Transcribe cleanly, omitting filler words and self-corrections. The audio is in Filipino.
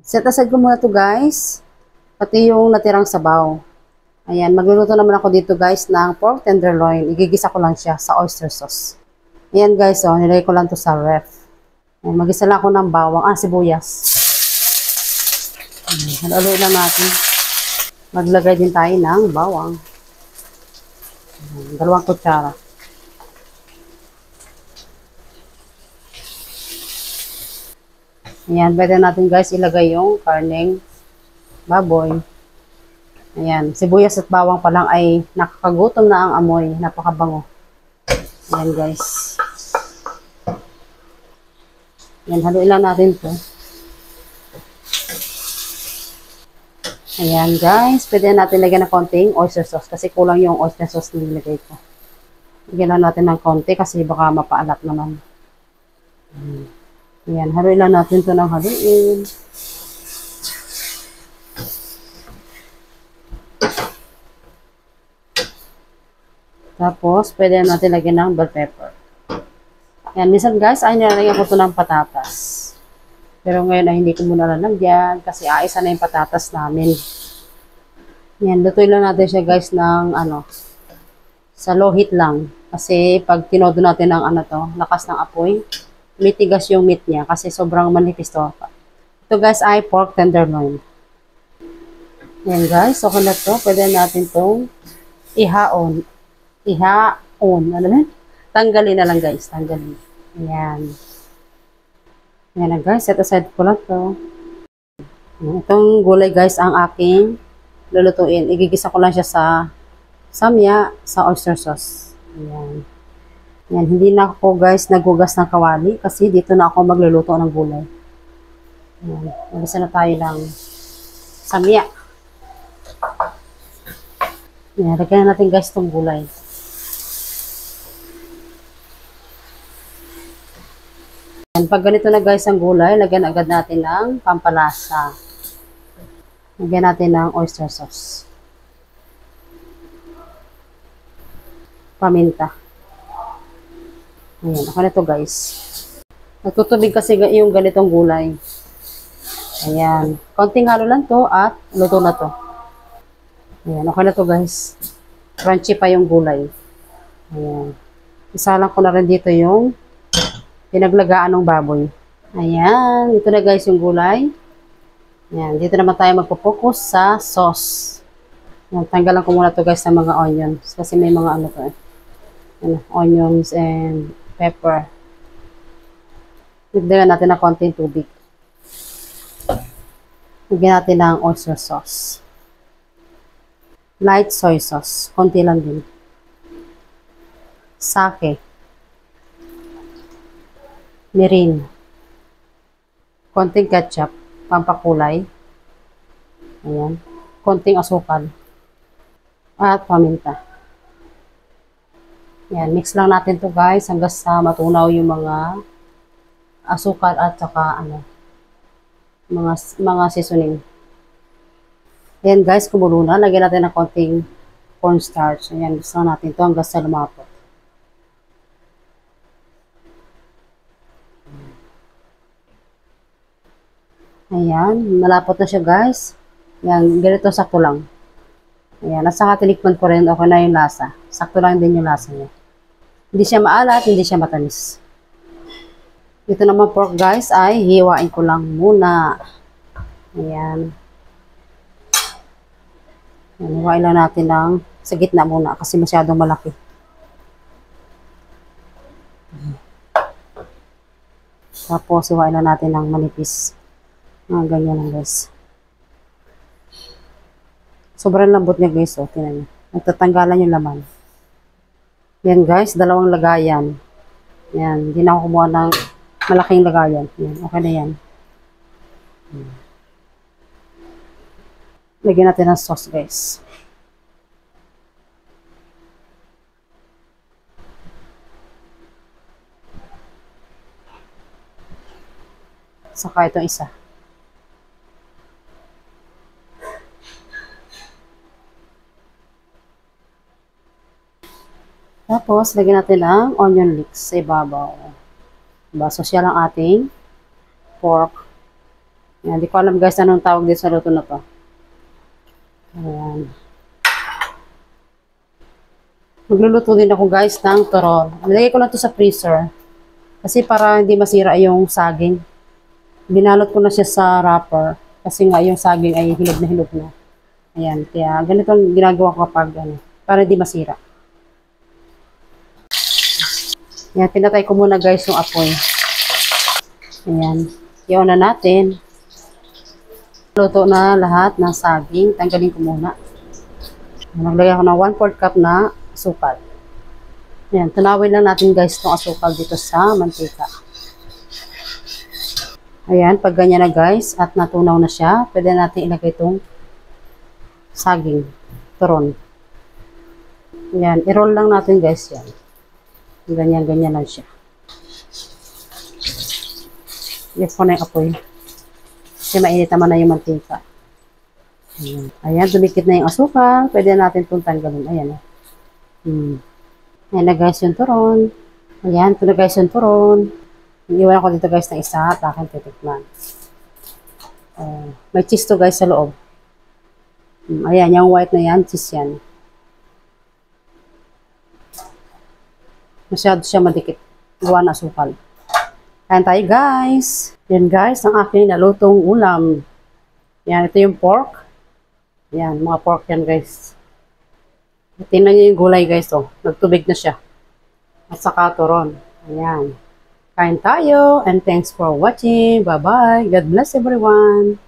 Set aside ko muna to guys. Pati yung natirang sabaw. Ayan, magluluto naman ako dito guys ng pork tenderloin. Igigisa ko lang siya sa oyster sauce. Ayan guys, oh, nilagay ko lang to sa ref. Ayan, magisa lang ako ng bawang, sibuyas. Halo lang natin. Maglagay din tayo ng bawang. Ayan, 2 kutsara. Ayan, pwede natin guys ilagay yung karneng baboy. Ayan, sibuyas at bawang pa lang ay nakakagutom na ang amoy. Napakabango. Ayan guys. Ayan, haluin lang natin to. Ayan guys, pwede natin lagyan ng konting oyster sauce kasi kulang yung oyster sauce na nilagay ko. Lagyan lang natin ng konti kasi baka mapaalat naman. Ayan, haluin lang natin to ng haluin. Tapos, pwede natin lagyan ng bell pepper. Ayan, minsan guys, ay nilalagyan ko ito ng patatas. Pero ngayon ay hindi ko muna lalagyan kasi aisa na yung patatas namin. Ayan, lutuin lang natin siya guys ng sa low heat lang. Kasi pag tinodo natin ng lakas ng apoy, mitigas yung meat niya kasi sobrang manipis to. Ito guys ay pork tenderloin. Ayan guys, okay na to. Pwede natin itong ihaon. Ano na? Tanggalin na lang guys, tanggalin. Ayan. Ayan na guys, set aside ko lang to. Itong gulay guys ang aking lulutuin. Igigisa ko lang siya sa samya, sa oyster sauce. Ayan. Ayan, hindi na ako guys naghugas ng kawali kasi dito na ako magluluto ng gulay. Ayan, magisa na tayo ng samya. Ayan, lagyan natin guys itong gulay. Ayan, pag ganito na guys ang gulay, lagyan agad natin ng pampalasa. Lagyan natin ng oyster sauce. Paminta. Ayan, ako na to guys. Nagtutubig kasi yung ganitong gulay. Ayan, konting halo lang to at luto na to. Ayan, okay na to guys. Crunchy pa yung gulay. Ayan. Isalang ko na rin dito yung pinaglagaan ng baboy. Ayan, ito na guys yung gulay. Ayan, dito naman tayo magpo-focus sa sauce. Ayan, tanggalan ko muna to guys ng mga onions. Kasi may mga onions and pepper. Lagyan natin ng konting tubig. Lagyan natin ng oyster sauce. Light soy sauce. Konti lang din. Sake. Mirin. Konting ketchup. Pampakulay. Ayan. Konting asukal. At paminta. Ayan. Mix lang natin to guys hanggang sa matunaw yung mga asukal at saka mga seasoning. Ayan guys, kumulo na. Lagyan natin ng konting cornstarch. Ayan, gusto natin to hanggang sa lumapot. Ayan, malapot na siya guys. Ayan, ganito sakto lang. Ayan, at saka tinikman ko rin, okay na yung lasa. Sakto lang din yung lasa niya. Hindi siya maalat, hindi siya matamis. Ito naman pork guys ay hiwain ko lang muna. Ayan. Ayan, hiwain lang natin lang sa gitna muna kasi masyadong malaki. Tapos hiwain lang natin ng manipis. Ganyan lang guys. Sobrang lambot niya guys. O, tinan niyo. Nagtatanggalan yung laman. Yan guys, 2 lagayan. Yan, hindi na ako kumuha ng malaking lagayan. Yan, okay na yan. Lagyan natin ng sauce guys. Saka itong isa. Tapos, lagyan natin ang onion leeks sa ibabaw. Diba? So, siya lang ating pork Yan, di ko alam guys anong tawag dito sa luto na to. Ayan. Magluluto din ako guys ng turon. Nilagay ko lang to sa freezer. Kasi para hindi masira yung saging. Binalot ko na siya sa wrapper. Kasi nga yung saging ay hinog na hinog na. Ayan. Kaya ganito ang ginagawa ko kapag ano, para hindi masira. Ayan. Pinatay ko muna guys yung apoy. Ayan. Iyon na natin. Luto na lahat ng saging. Tanggalin ko muna. Naglagay ako ng 1/4 cup na asukal. Ayan, tunawin lang natin guys itong asukal dito sa mantika. Ayan, pag ganyan na guys at natunaw na siya, pwede natin ilagay itong saging, turon. Ayan, i-roll lang natin guys yan. Ganyan-ganyan lang siya. I-off ko na yung apoy. Kasi mainit naman na yung mantika. Ayan, ayan dumikit na yung asukal. Pwede natin itong tanggalin. Ayan. Ayan na guys yung turon. Ayan, ito na guys yung turon. Iiwan ko dito guys ng isa at akin titikman. May cheese to guys sa loob. Ayan, yung white na yan, cheese yan. Masyado siya madikit. Gawa na asukal. Ayan tayo guys. Yan guys, ang aking nalutong ulam. Yan, ito yung pork. Yan, mga pork yan guys. Tingnan niyo yung gulay guys, oh. Nagtubig na siya. At saka turon. Ayan. Kain tayo and thanks for watching. Bye-bye. God bless everyone.